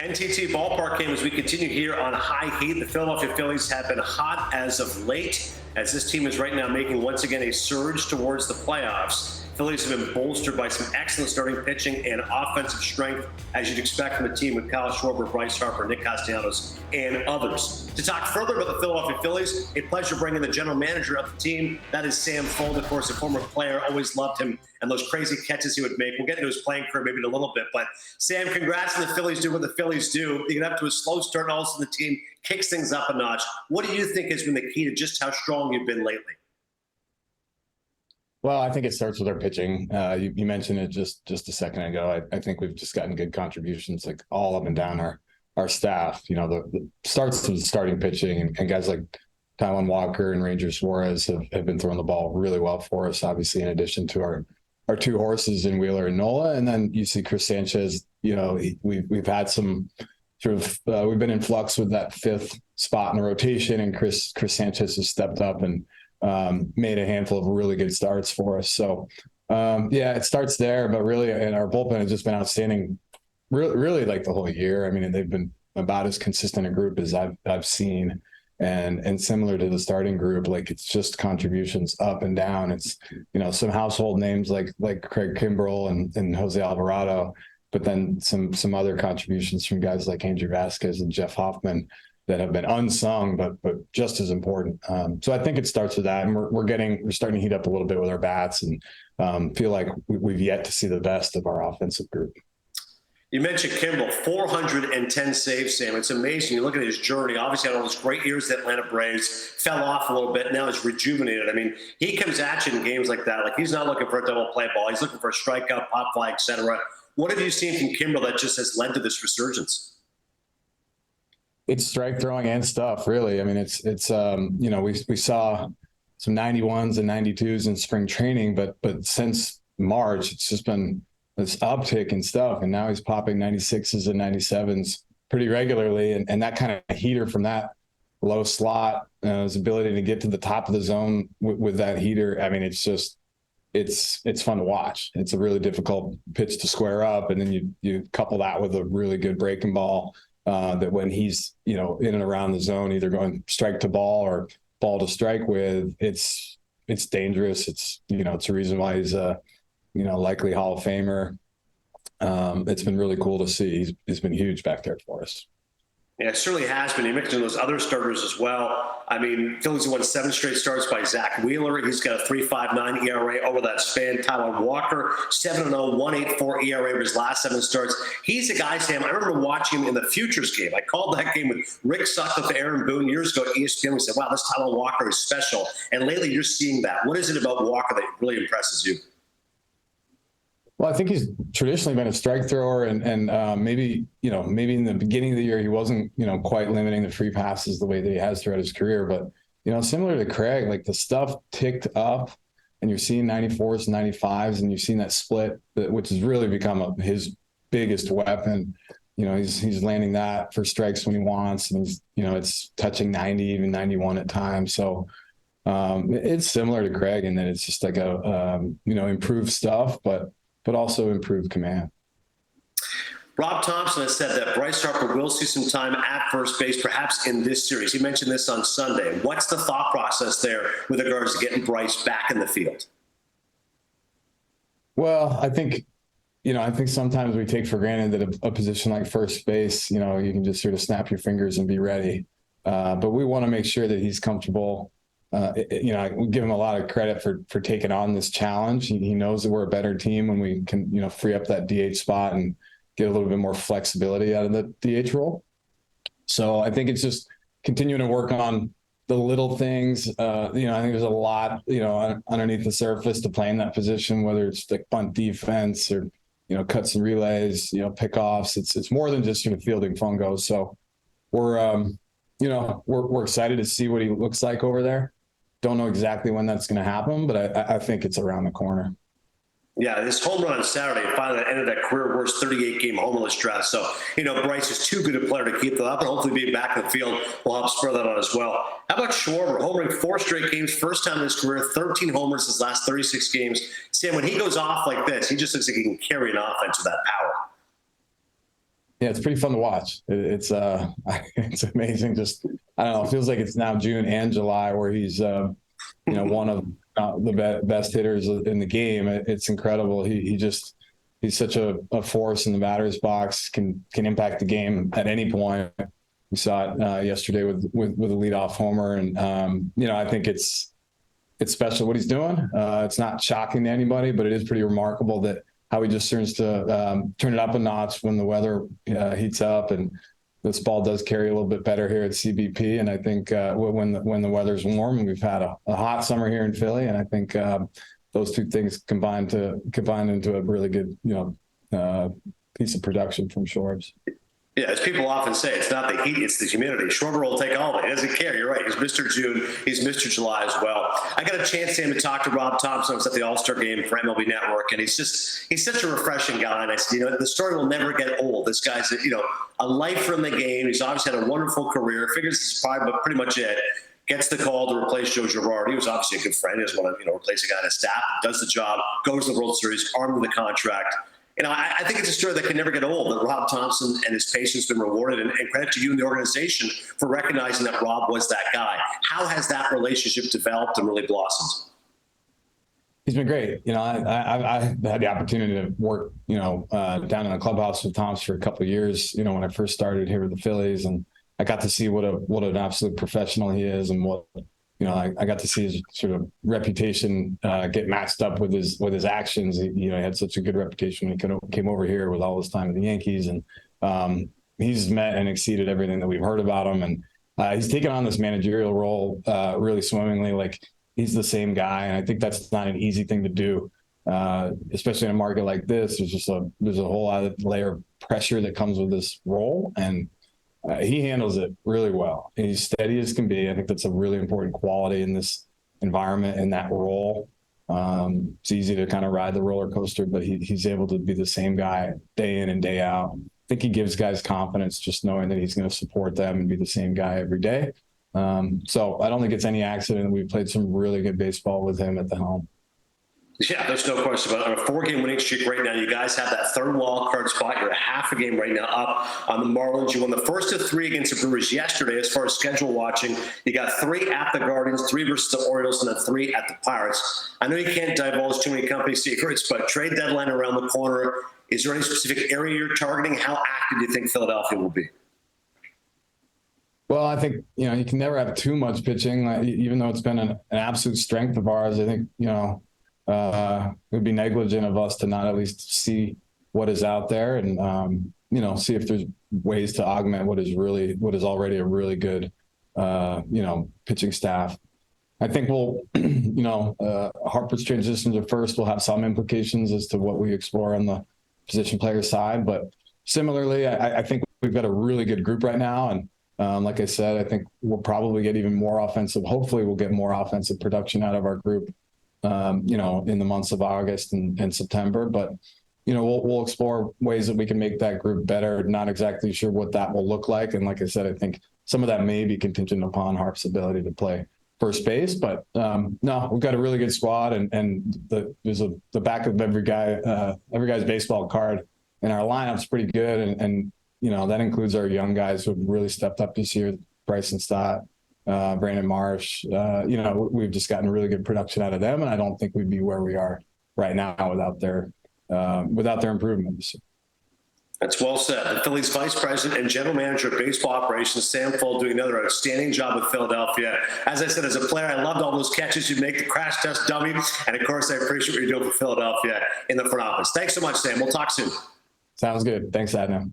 NTT Ballpark game as we continue here on High Heat. The Philadelphia Phillies have been hot as of late, as this team is right now making once again a surge towards the playoffs. Phillies have been bolstered by some excellent starting pitching and offensive strength, as you'd expect from a team with Kyle Schwarber, Bryce Harper, Nick Castellanos, and others. To talk further about the Philadelphia Phillies, a pleasure bringing the general manager of the team. That is Sam Fuld, of course, a former player. Always loved him and those crazy catches he would make. We'll get into his playing career maybe in a little bit. But Sam, congrats on the Phillies do what the Phillies do. They get up to a slow start, and all of a sudden the team kicks things up a notch. What do you think has been the key to just how strong you've been lately? Well, I think it starts with our pitching. You mentioned it just a second ago. I think we've just gotten good contributions, like all up and down our staff. You know, the starts to the starting pitching, and guys like Taijuan Walker and Ranger Suarez have been throwing the ball really well for us, obviously, in addition to our two horses in Wheeler and Nola. And then you see Chris Sanchez. You know, we've had some sort of we've been in flux with that fifth spot in the rotation, and Chris Sanchez has stepped up and made a handful of really good starts for us. So, yeah, it starts there, but really, and our bullpen has just been outstanding, really like the whole year. I mean, they've been about as consistent a group as I've seen, and similar to the starting group, like it's just contributions up and down. It's, you know, some household names like Craig Kimbrel and Jose Alvarado, but then some other contributions from guys like Andrew Vasquez and Jeff Hoffman that have been unsung, but just as important. So I think it starts with that, and we're starting to heat up a little bit with our bats, and feel like we've yet to see the best of our offensive group. You mentioned Kimbrel, 410 saves, Sam. It's amazing. You look at his journey. Obviously, had all those great years at the Atlanta Braves, fell off a little bit. Now he's rejuvenated. I mean, he comes at you in games like that. Like, he's not looking for a double play ball. He's looking for a strikeout, pop fly, etc. What have you seen from Kimbrel that just has led to this resurgence? It's strike throwing and stuff, really. I mean, it's you know, we saw some 91s and 92s in spring training, but since March, it's just been this uptick and stuff. And now he's popping 96s and 97s pretty regularly. And that kind of heater from that low slot, his ability to get to the top of the zone with that heater. I mean, it's just, it's fun to watch. It's a really difficult pitch to square up. And then you couple that with a really good breaking ball. That when he's, you know, in and around the zone, either going strike to ball or ball to strike with, it's dangerous. It's, you know, it's a reason why he's a, you know, likely Hall of Famer. It's been really cool to see. He's been huge back there for us. Yeah, it certainly has been. You mentioned those other starters as well. I mean, Phillies won 7 straight starts by Zach Wheeler. He's got a 3.59 ERA over that span. Taijuan Walker, 7.0, 1.84 ERA over his last 7 starts. He's a guy, Sam, I remember watching him in the Futures game. I called that game with Rick Sutcliffe, Aaron Boone years ago at ESPN. We said, wow, this Taijuan Walker is special. And lately you're seeing that. What is it about Walker that really impresses you? Well, I think he's traditionally been a strike thrower, and maybe in the beginning of the year he wasn't, you know, quite limiting the free passes the way that he has throughout his career. But, you know, similar to Craig, like the stuff ticked up, and you're seeing 94s, 95s, and you've seen that split, which has really become his biggest weapon. You know, he's landing that for strikes when he wants, and he's, you know, it's touching 90, even 91 at times. So it's similar to Craig in that it's just like a you know, improved stuff, but also improved command. Rob Thomson has said that Bryce Harper will see some time at first base, perhaps in this series. He mentioned this on Sunday. What's the thought process there with regards to getting Bryce back in the field? Well, I think sometimes we take for granted that a position like first base, you know, you can just sort of snap your fingers and be ready. But we want to make sure that he's comfortable. You know, we give him a lot of credit for taking on this challenge. He knows that we're a better team when we can, you know, free up that DH spot and get a little bit more flexibility out of the DH role. So I think it's just continuing to work on the little things. You know, I think there's a lot, you know, underneath the surface to play in that position, whether it's like bunt defense or, you know, cuts and relays, you know, pickoffs. It's more than just, you know, fielding fungos. So we're excited to see what he looks like over there. Don't know exactly when that's going to happen, but I think it's around the corner. Yeah, this home run on Saturday finally ended that career worst 38-game homerless drought. So, you know, Bryce is too good a player to keep that up, and hopefully being back in the field will help spur that on as well. How about Schwarber, homering 4 straight games, first time in his career, 13 homers his last 36 games. Sam, when he goes off like this, he just looks like he can carry an offense with that power. Yeah, it's pretty fun to watch. It's it's amazing. Just I don't know. It feels like it's now June and July where he's one of the best hitters in the game. It's incredible. He's such a force in the batter's box. Can impact the game at any point. We saw it yesterday with a leadoff homer, and I think it's special what he's doing. It's not shocking to anybody, but it is pretty remarkable that how he just turns to turn it up a notch when the weather heats up, and this ball does carry a little bit better here at CBP. And I think when the weather's warm, and we've had a hot summer here in Philly, and I think those two things combine into a really good piece of production from Schwarber. Yeah, as people often say, it's not the heat, it's the humidity. Schwarber will take all of it. He doesn't care. You're right. He's Mr. June. He's Mr. July as well. I got a chance, Sam, to talk to Rob Thomson. I was at the All-Star game for MLB Network, and he's such a refreshing guy. And I said, the story will never get old. This guy's, a lifer in the game. He's obviously had a wonderful career. Figures this is probably pretty much it. Gets the call to replace Joe Girardi. He was obviously a good friend. He doesn't want to, replace a guy on his staff. Does the job, goes to the World Series, armed with a contract. I think it's a story that can never get old, that Rob Thomson and his patience been rewarded, and credit to you and the organization for recognizing that Rob was that guy. How has that relationship developed and really blossomed? He's been great. I had the opportunity to work, down in the clubhouse with Thompson for a couple of years, when I first started here with the Phillies, and I got to see what an absolute professional he is, and what, I got to see his sort of reputation get matched up with his actions. He had such a good reputation when he came over here with all his time with the Yankees, and he's met and exceeded everything that we've heard about him. And he's taken on this managerial role really swimmingly. Like, he's the same guy, and I think that's not an easy thing to do, especially in a market like this. There's a whole other layer of pressure that comes with this role, and he handles it really well. He's steady as can be. I think that's a really important quality in this environment, in that role. It's easy to kind of ride the roller coaster, but he's able to be the same guy day in and day out. I think he gives guys confidence just knowing that he's going to support them and be the same guy every day. So I don't think it's any accident. We've played some really good baseball with him at the helm. Yeah, there's no question about it. On a 4-game winning streak right now, you guys have that third wild card spot. You're a half a game right now up on the Marlins. You won the first of 3 against the Brewers yesterday. As far as schedule watching, you got 3 at the Guardians, 3 versus the Orioles, and then 3 at the Pirates. I know you can't divulge too many company secrets, but trade deadline around the corner. Is there any specific area you're targeting? How active do you think Philadelphia will be? Well, I think, you can never have too much pitching, even though it's been an absolute strength of ours. I think, it would be negligent of us to not at least see what is out there and, see if there's ways to augment what is already a really good, pitching staff. I think we'll, Harper's transition to first will have some implications as to what we explore on the position player side. But similarly, I think we've got a really good group right now. And like I said, I think we'll probably get even more offensive. Hopefully we'll get more offensive production out of our group, in the months of August and September. But, we'll explore ways that we can make that group better. Not exactly sure what that will look like. And like I said, I think some of that may be contingent upon Harp's ability to play first base. But no, we've got a really good squad, and there's the back of every guy's baseball card, and our lineup's pretty good. And that includes our young guys who have really stepped up this year, Bryce Stott, Brandon Marsh. We've just gotten really good production out of them, and I don't think we'd be where we are right now without their improvements. That's well said. The Phillies Vice President and General Manager of Baseball Operations, Sam Fuld, doing another outstanding job with Philadelphia. As I said, as a player, I loved all those catches you make, the crash test dummy, and of course, I appreciate what you're doing for Philadelphia in the front office. Thanks so much, Sam. We'll talk soon. Sounds good. Thanks, Adnan.